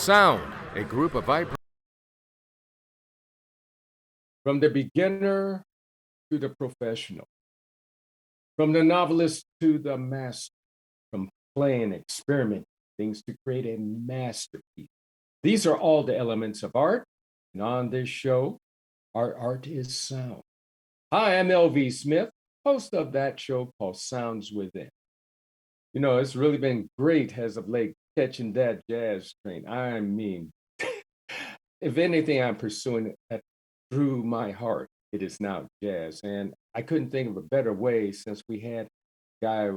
Sound, a group of vibrant. From the beginner to the professional, from the novelist to the master, from playing, experiment things to create a masterpiece. These are all the elements of art. And on this show, our art is sound. Hi, I'm LV Smith, host of that show called Sounds Within. You know, it's really been great as of late catching that jazz train. I mean, if anything, I'm pursuing it through my heart. It is now jazz. And I couldn't think of a better way since we had a guy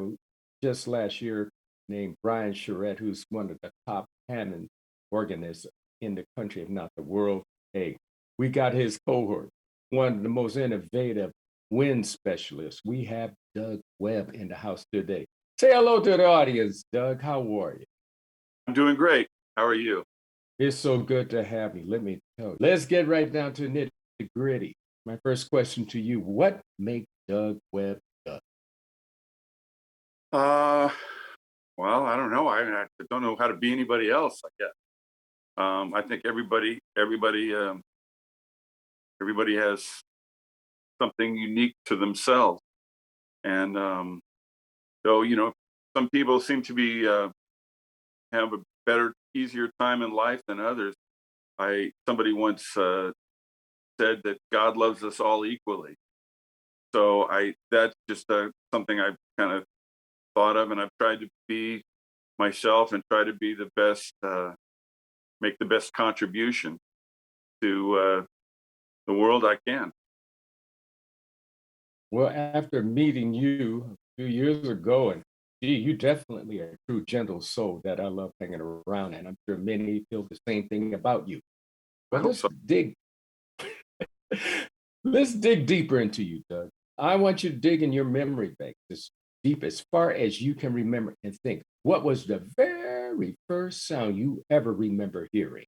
just last year named Brian Charette, who's one of the top Hammond organists in the country, if not the world. Hey, we got his cohort, one of the most innovative wind specialists. We have Doug Webb in the house today. Say hello to the audience, Doug. How are you? I'm doing great. How are you? It's so good to have you. Let me tell you. Let's get right down to nitty gritty. My first question to you: what makes Doug Webb Doug? Uh, well, I don't know. I don't know how to be anybody else, I guess. I think everybody has something unique to themselves, and so some people seem to be have a better, easier time in life than others. Somebody once said that God loves us all equally. So that's just something I've kind of thought of, and I've tried to be myself and try to be the best, make the best contribution to the world I can. Well, after meeting you a few years ago, and gee, you definitely are a true gentle soul that I love hanging around, and I'm sure many feel the same thing about you. I But hope so. let's dig deeper into you, Doug. I want you to dig in your memory bank as deep as far as you can remember and think. What was the very first sound you ever remember hearing?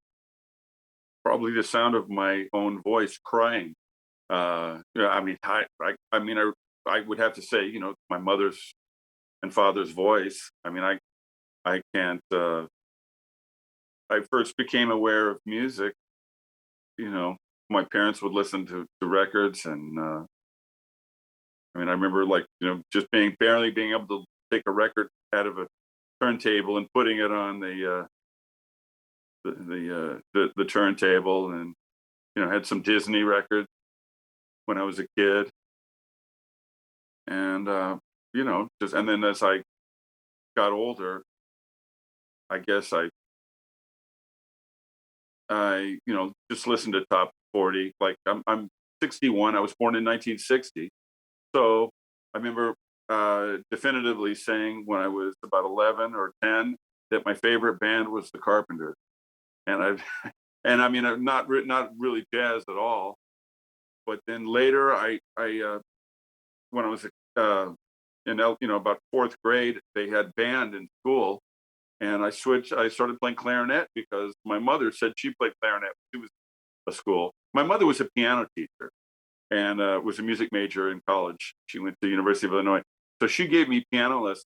Probably the sound of my own voice crying. Yeah, I mean, I would have to say, my mother's and father's voice. I mean, I can't. I first became aware of music. You know, my parents would listen to records, and I mean, I remember like just barely being able to take a record out of a turntable and putting it on the turntable, and had some Disney records when I was a kid, and just and then as I got older, I guess I just listened to top 40. Like I'm 61. I was born in 1960, so I remember definitively saying when I was about 11 or 10 that my favorite band was the Carpenters, and I've and I mean I'm not really jazz at all. But then later, I when I was about fourth grade, they had band in school, and I switched. I started playing clarinet because my mother said she played clarinet when she was at school. My mother was a piano teacher and was a music major in college. She went to the University of Illinois, so she gave me piano lessons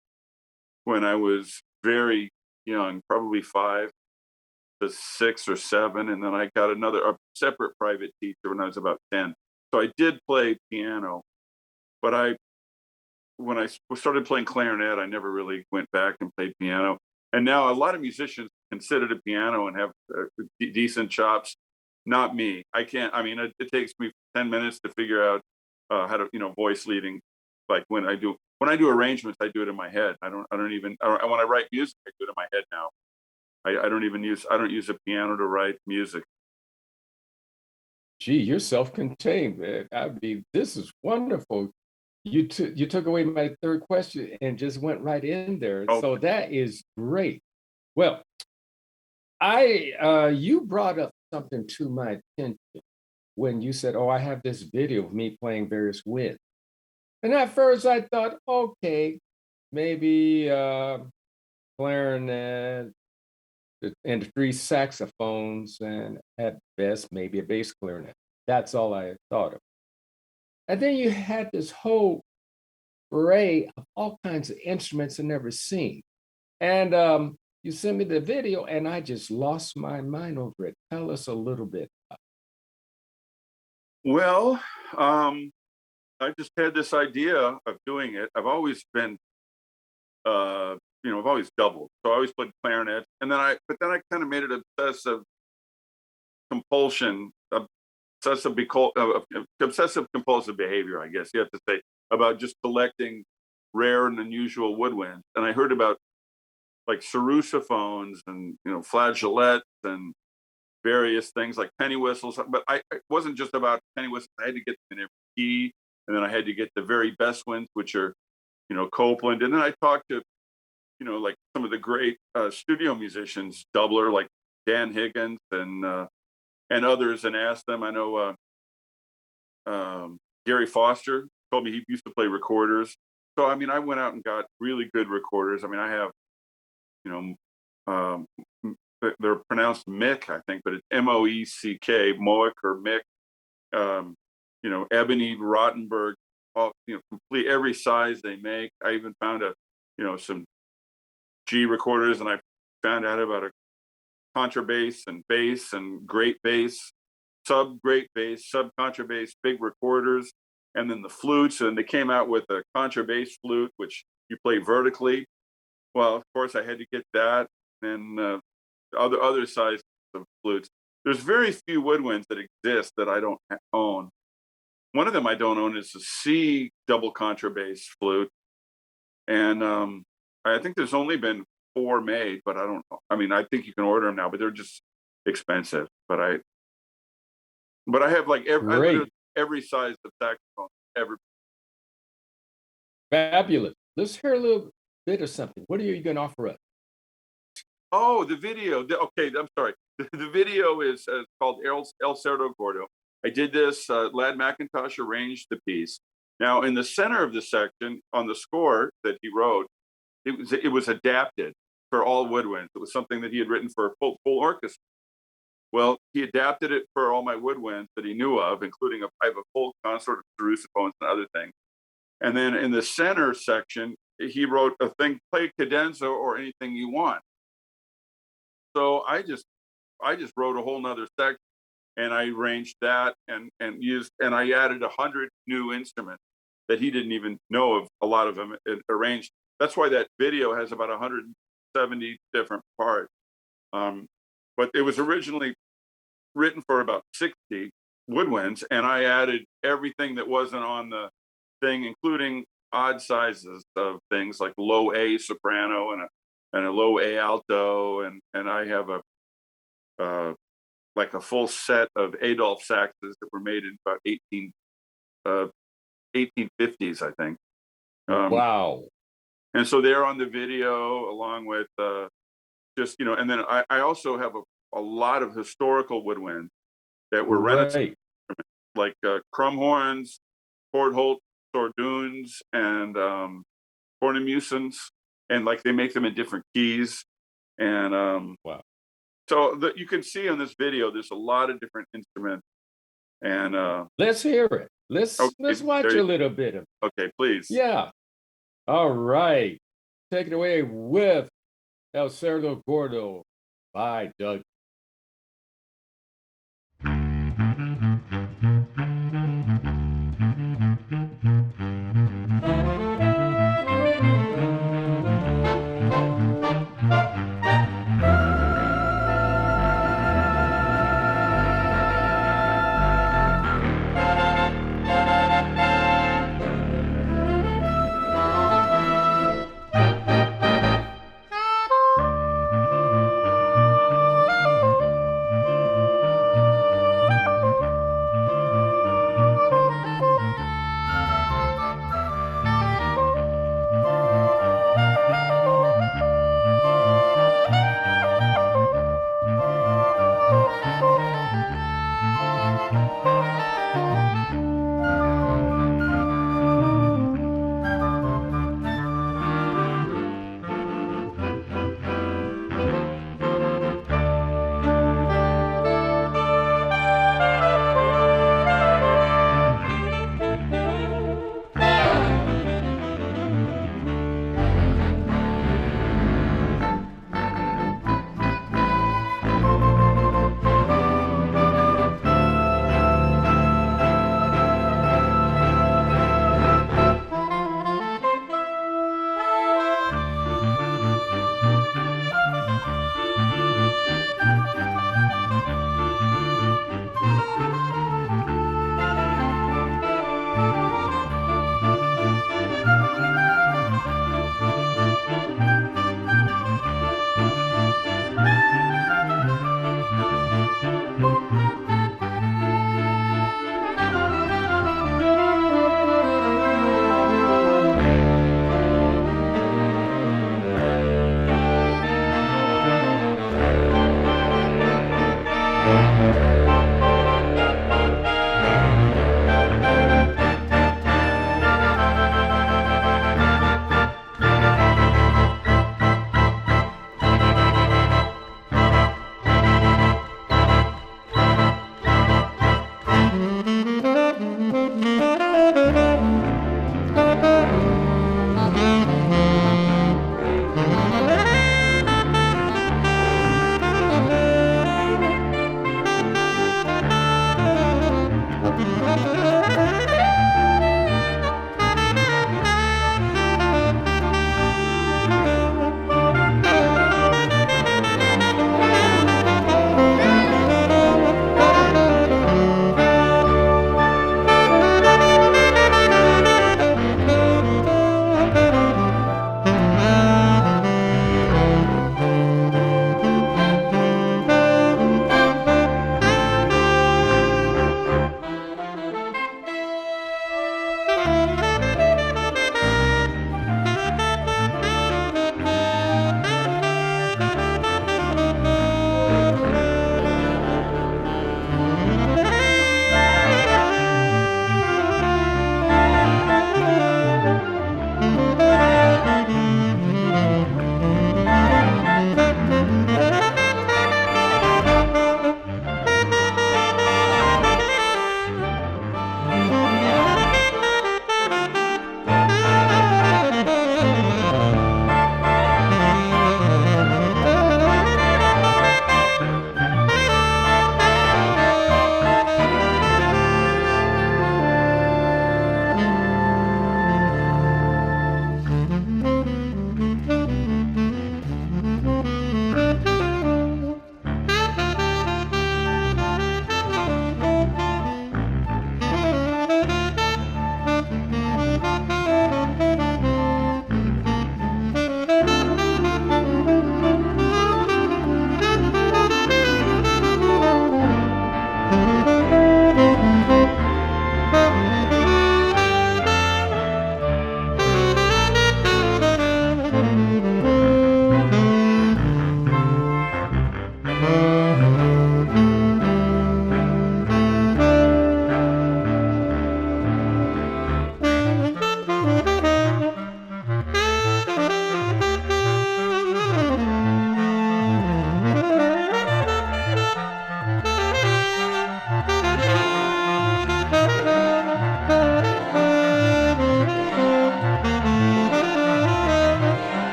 when I was very young, probably 5 to 6 or 7, and then I got a separate private teacher when I was about 10. So I did play piano, but when I started playing clarinet, I never really went back and played piano. And now a lot of musicians can sit at a piano and have decent chops. Not me. I can't. I mean, it takes me 10 minutes to figure out how to, voice leading. Like when I do arrangements, I do it in my head. When I write music, I do it in my head now. I don't use a piano to write music. Gee, you're self-contained, man. I mean, this is wonderful. You took away my third question and just went right in there. Oh, So that is great. Well, I you brought up something to my attention when you said, "Oh, I have this video of me playing various winds." And at first I thought, okay, maybe clarinet and three saxophones, and at best maybe a bass clarinet. That's all I thought of. And then you had this whole array of all kinds of instruments I never seen. And you sent me the video, and I just lost my mind over it. Tell us a little bit. Well, I just had this idea of doing it. I've always been, uh, I've always doubled. So I always played clarinet, and but then I kind of made it obsessive compulsion, obsessive compulsive behavior, I guess you have to say, about just collecting rare and unusual woodwinds. And I heard about like sarrusophones and flageolets and various things like penny whistles. But it wasn't just about penny whistles. I had to get them in every key, and then I had to get the very best ones, which are Copeland. And then I talked to like some of the great studio musicians, doubler like Dan Higgins and others, and asked them. I know Gary Foster told me he used to play recorders. So I mean, I went out and got really good recorders. I mean, I have they're pronounced Mick, I think, but it's Moeck, Moeck or Mick. Ebony, Rottenberg, all complete every size they make. I even found some G recorders, and I found out about a contrabass and bass and great bass, sub great bass, sub contrabass, big recorders, and then the flutes. And they came out with a contrabass flute, which you play vertically. Well, of course, I had to get that, and other sizes of flutes. There's very few woodwinds that exist that I don't own. One of them I don't own is a C double contrabass flute, and I think there's only been 4 made, but I don't know. I mean, I think you can order them now, but they're just expensive. But I have like every size of saxophone ever. Fabulous. Let's hear a little bit of something. What are you going to offer us? Oh, the video. Okay, I'm sorry. The video is called El Cerdo Gordo. I did this. Lad McIntosh arranged the piece. Now, in the center of the section on the score that he wrote, it was adapted for all woodwinds. It was something that he had written for a full orchestra. Well, he adapted it for all my woodwinds that he knew of, including I have a full consort of sarrusophones and other things. And then in the center section, he wrote a thing, play cadenza or anything you want. So I just wrote a whole nother section, and I arranged that and I added 100 new instruments that he didn't even know of. A lot of them arranged. That's why that video has about 170 different parts. But it was originally written for about 60 woodwinds, and I added everything that wasn't on the thing, including odd sizes of things like low A soprano and a low A alto, and I have like a full set of Adolph saxes that were made in about 1850s, I think. Wow. And so they're on the video along with and then I also have a lot of historical woodwinds that were Renaissance, like crumhorns, Port-Holt Sordoons, and cornemusons, and like they make them in different keys. And wow. So you can see on this video, there's a lot of different instruments. And let's hear it. Let's watch a little bit of it. Okay, please. Yeah. All right. Take it away with El Cerdo Gordo by Doug.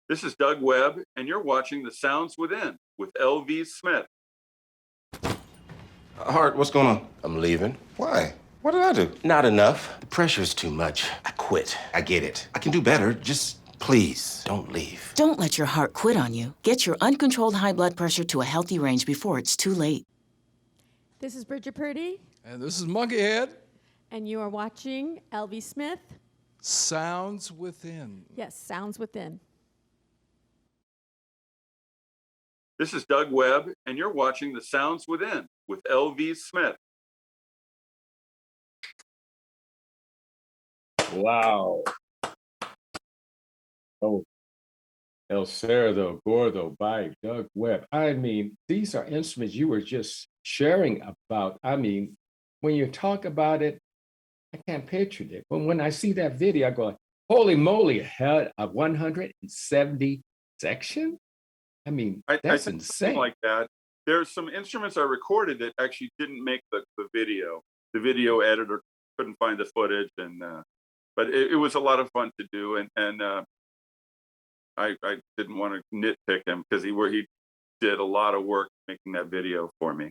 This is Doug Webb, and you're watching The Sounds Within with L.V. Smith. Hart, what's going on? I'm leaving. Why? What did I do? Not enough. The pressure's too much. I quit. I get it. I can do better. Just Please, don't leave. Don't let your heart quit on you. Get your uncontrolled high blood pressure to a healthy range before it's too late. This is Bridget Purdy, And this is Monkeyhead. and you are watching L.V. Smith. Sounds Within. Yes, Sounds Within. This is Doug Webb, and you're watching The Sounds Within with L.V. Smith. Wow. Oh, El Cerdo Gordo by Doug Webb. I mean, these are instruments you were just sharing about. I mean, when you talk about it, I can't picture it. But when I see that video, I go, holy moly, had a 170 section? I mean, I that's think insane. something like that. There's some instruments I recorded that actually didn't make the video. The video editor couldn't find the footage, and but it was a lot of fun to do. And I didn't want to nitpick him because he did a lot of work making that video for me.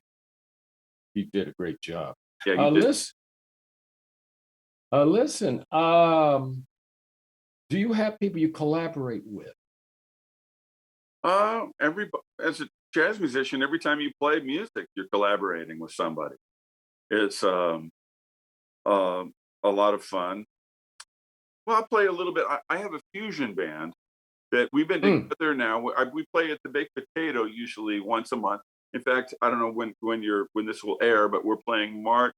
He did a great job. Yeah, he did. Listen, do you have people you collaborate with? As a jazz musician, every time you play music, you're collaborating with somebody. It's a lot of fun. Well, I play a little bit. I have a fusion band that we've been together now. We play at the Baked Potato usually once a month. In fact, I don't know when this will air, but we're playing March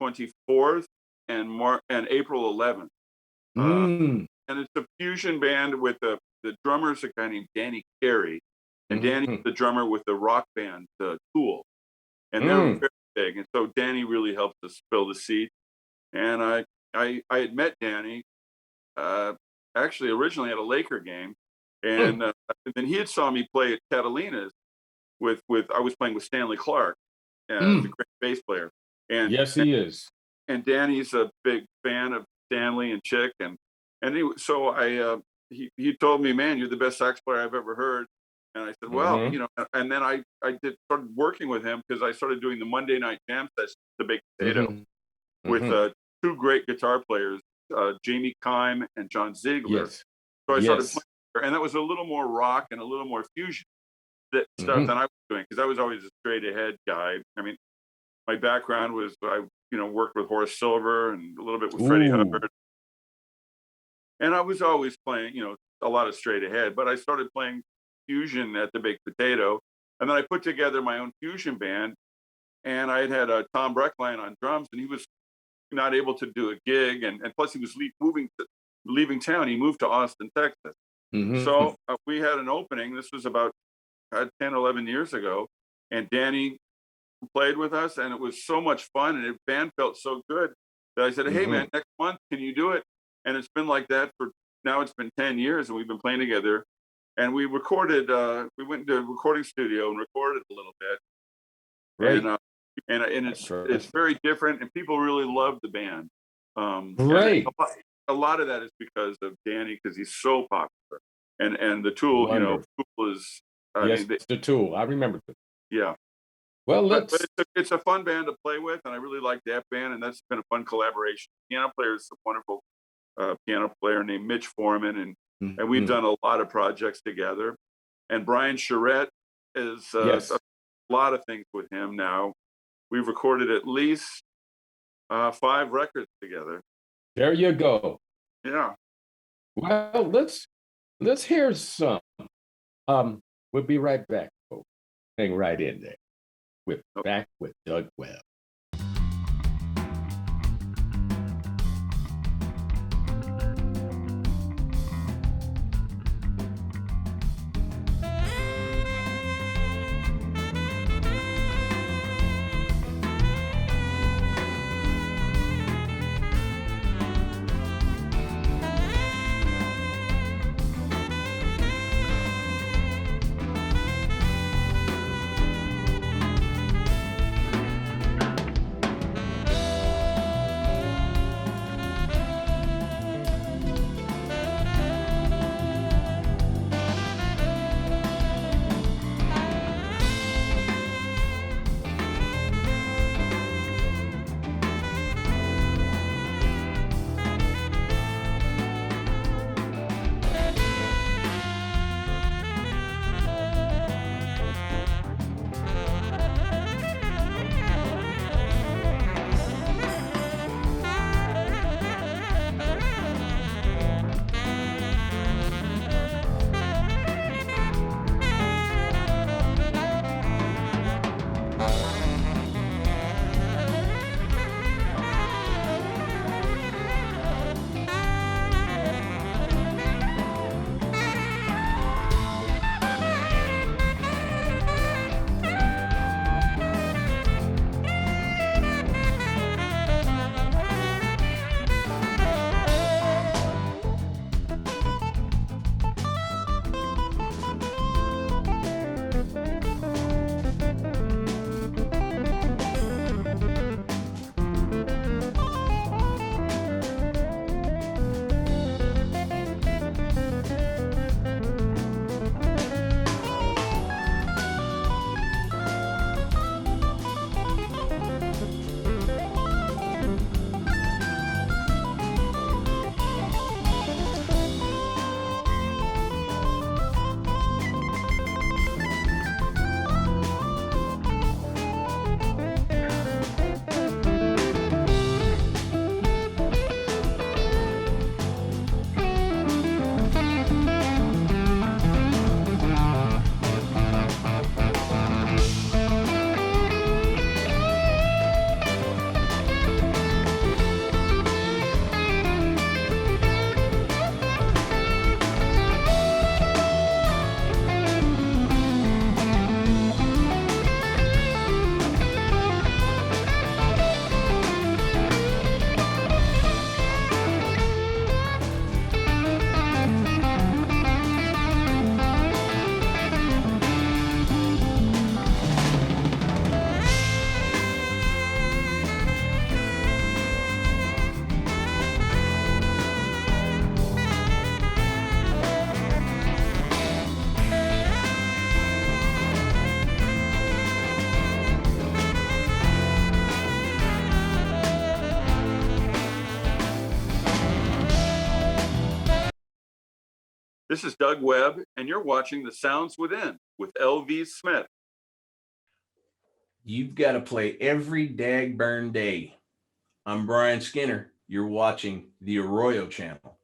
24th and April 11th. And it's a fusion band with the drummer's a guy named Danny Carey, and Danny's the drummer with the rock band Tool, and they're very big. And so Danny really helps us fill the seat. And I had met Danny actually originally at a Laker game, and then he had saw me play at Catalina's with I was playing with Stanley Clark, the great bass player. And Yes, he is. and Danny's a big fan of Stanley and Chick, and he told me, man, you're the best sax player I've ever heard. And I said, well, and then I started working with him because I started doing the Monday night jam sessions, the Baked Potato, with two great guitar players, Jamie Kime and John Ziegler. Yes. So I started playing, and that was a little more rock and a little more fusion stuff than I was doing, because I was always a straight ahead guy. I mean, my background was I worked with Horace Silver and a little bit with Freddie Hubbard. And I was always playing, a lot of straight ahead, but I started playing fusion at the Baked Potato. And then I put together my own fusion band, and I had Tom Breckline on drums, and he was not able to do a gig. And plus he was leaving town. He moved to Austin, Texas. So we had an opening. This was about 10, 11 years ago. And Danny played with us, and it was so much fun. And the band felt so good that I said, hey man, next month, can you do it? And it's been like that for now. It's been 10 years, and we've been playing together. And we recorded. We went into a recording studio and recorded a little bit. Right. And it's very different, and people really love the band. Great. A lot of that is because of Danny, because he's so popular. And the Tool, Tool is. It's the Tool. I remember it. Yeah. Well, but it's a fun band to play with, and I really like that band, and that's been a fun collaboration. Piano player is a wonderful piano player named Mitch Foreman, and we've done a lot of projects together. And Brian Charette is a lot of things with him now. We've recorded at least 5 records together. There you go. Yeah. Well, let's hear some. We'll be right back, folks. Hang right in there. We're back with Doug Webb. This is Doug Webb, and you're watching The Sounds Within with LV Smith. You've got to play every dag-burn day. I'm Brian Skinner. You're watching the Arroyo Channel.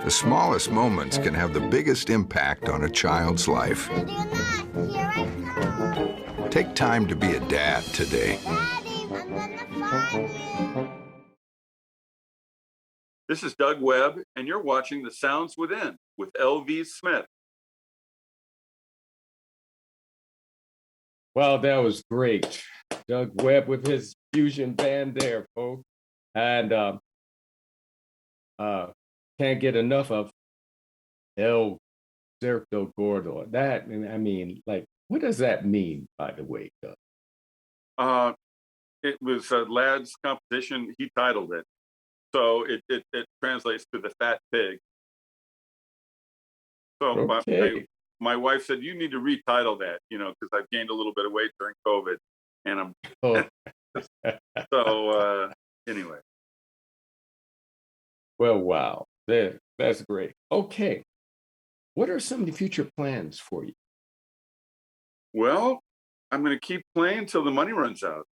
The smallest moments can have the biggest impact on a child's life. Here I come. Take time to be a dad today. Daddy, I'm gonna find you. This is Doug Webb, and you're watching The Sounds Within with LV Smith. Well, that was great. Doug Webb with his fusion band there, folks. And can't get enough of El Certo Gordo. That, I mean, like, what does that mean, by the way, Doug? It was a lad's composition. He titled it. So it translates to the fat pig. So Okay. my wife said, you need to retitle that, because I've gained a little bit of weight during COVID. And I'm Oh, so anyway. well, wow. That's great. Okay. What are some of the future plans for you? Well, I'm going to keep playing till the money runs out.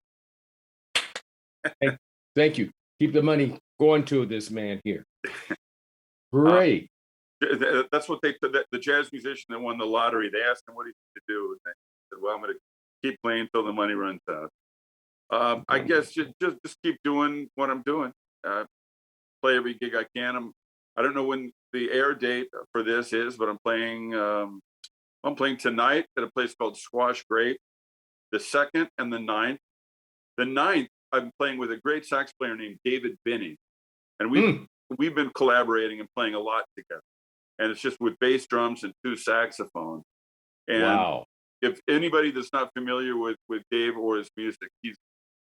Thank you. Keep the money going to this man here. Great. That's what the jazz musician that won the lottery, they asked him what he to do. And they said, well, I'm going to keep playing till the money runs out. I guess just keep doing what I'm doing. Play every gig I can. I don't know when the air date for this is, but I'm playing tonight at a place called Squash Great, the 2nd and the 9th. The 9th, I'm playing with a great sax player named David Binney. And we've been collaborating and playing a lot together. And it's just with bass drums and 2 saxophones. And Wow. if anybody that's not familiar with Dave or his music, he's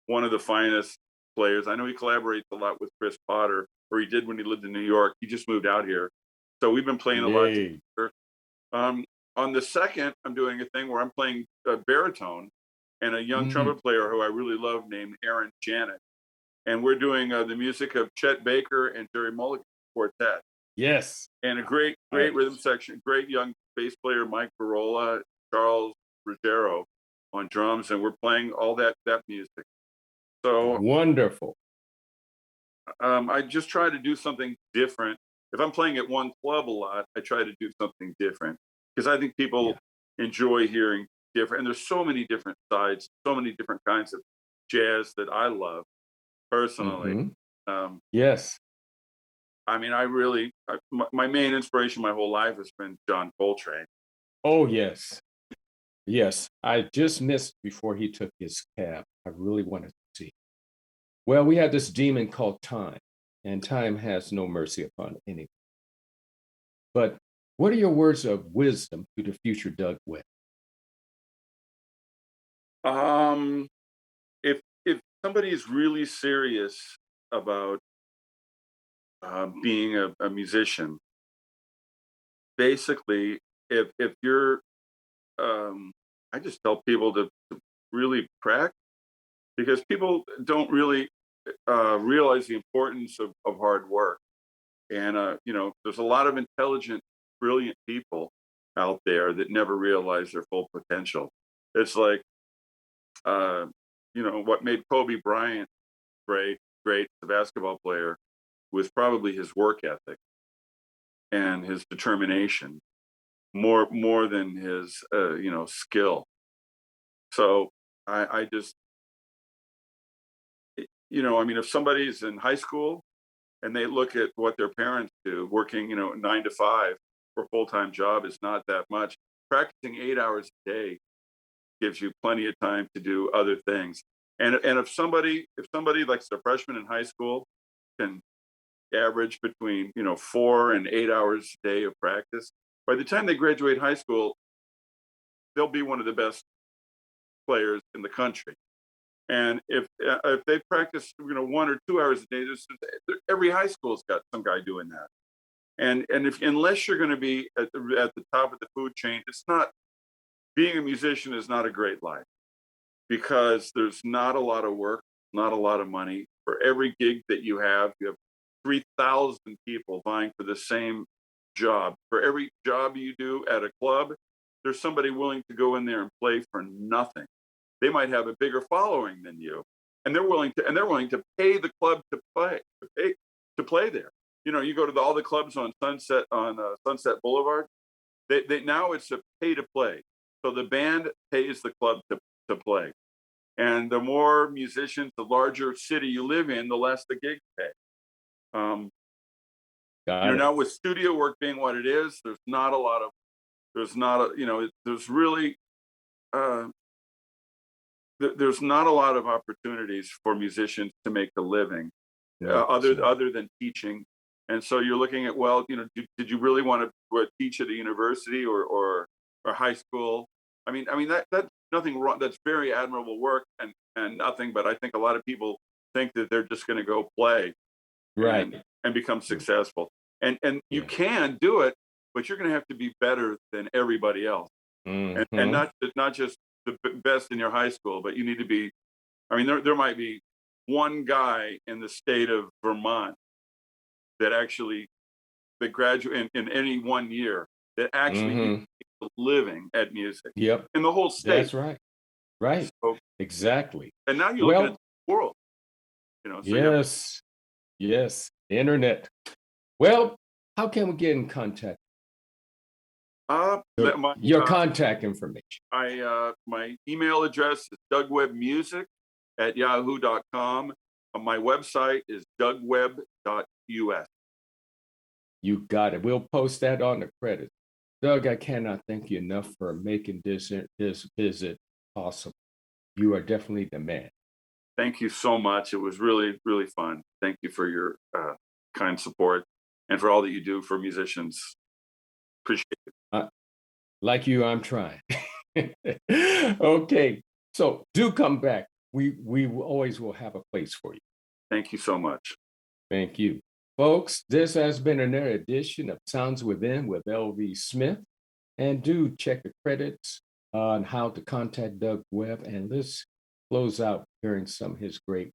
one of the finest players. I know he collaborates a lot with Chris Potter, or he did when he lived in New York. He just moved out here. So we've been playing a lot Yay. together. On the 2nd, I'm doing a thing where I'm playing baritone and a young trumpet player who I really love named Aaron Janet. And we're doing the music of Chet Baker and Jerry Mulligan Quartet. Yes. And a great rhythm section, great young bass player, Mike Barola, Charles Ruggiero on drums. And we're playing all that music. So Wonderful. I just try to do something different. If I'm playing at one club a lot, I try to do something different because I think people enjoy hearing different. And there's so many different sides, so many different kinds of jazz that I love personally. Yes. I mean, my main inspiration my whole life has been John Coltrane. Oh, yes. Yes. I just missed before he took his cab. I really wanted to see. Well, we have this demon called time, and time has no mercy upon anyone. But what are your words of wisdom to the future Doug Webb? If somebody is really serious about being a musician, basically, if you're, I just tell people to really practice because people don't really realize the importance of hard work. And, there's a lot of intelligent, brilliant people out there that never realize their full potential. It's like, what made Kobe Bryant great, the basketball player, was probably his work ethic and his determination more than his, skill. So I just, if somebody's in high school and they look at what their parents do, working, 9 to 5 for a full-time job is not that much. Practicing 8 hours a day gives you plenty of time to do other things. And if somebody like a freshman in high school can average between 4 and 8 hours a day of practice, by the time they graduate high school, they'll be one of the best players in the country. And if they practice, 1 or 2 hours a day, every high school's got some guy doing that. And if unless you're going to be at the top of the food chain, it's not, being a musician is not a great life, because there's not a lot of work, not a lot of money. For every gig that you have 3,000 people vying for the same job. For every job you do at a club, there's somebody willing to go in there and play for nothing. They might have a bigger following than you, and they're willing to pay the club to play there. You go to all the clubs on Sunset Boulevard. They now it's a pay to play. So the band pays the club to play. And the more musicians, the larger city you live in, the less the gigs pay. Now with studio work being what it is, there's not a lot of there's not a lot of opportunities for musicians to make a living, other than teaching. And so you're looking at, well, did you really want to teach at a university or high school? I mean that's nothing wrong. That's very admirable work and nothing. But I think a lot of people think that they're just going to go play, right, and become successful. And you can do it, but you're going to have to be better than everybody else, and not just the best in your high school, but you need to be. I mean, there might be one guy in the state of Vermont that graduate in any 1 year that actually makes a living at music. Yep. In the whole state. That's right. Right. So, exactly. And now you're looking at the world. So yes. Internet. Well, how can we get in contact? Your contact information. My email address is dougwebbmusic@yahoo.com. My website is dougwebb.us. You got it. We'll post that on the credits. Doug, I cannot thank you enough for making this visit possible. You are definitely the man. Thank you so much. It was really, really fun. Thank you for your kind support and for all that you do for musicians. Appreciate it. Like you, I'm trying. Okay. So do come back. We always will have a place for you. Thank you so much. Thank you. Folks, this has been another edition of Sounds Within with LV Smith. And do check the credits on how to contact Doug Webb. And let's close out hearing some of his great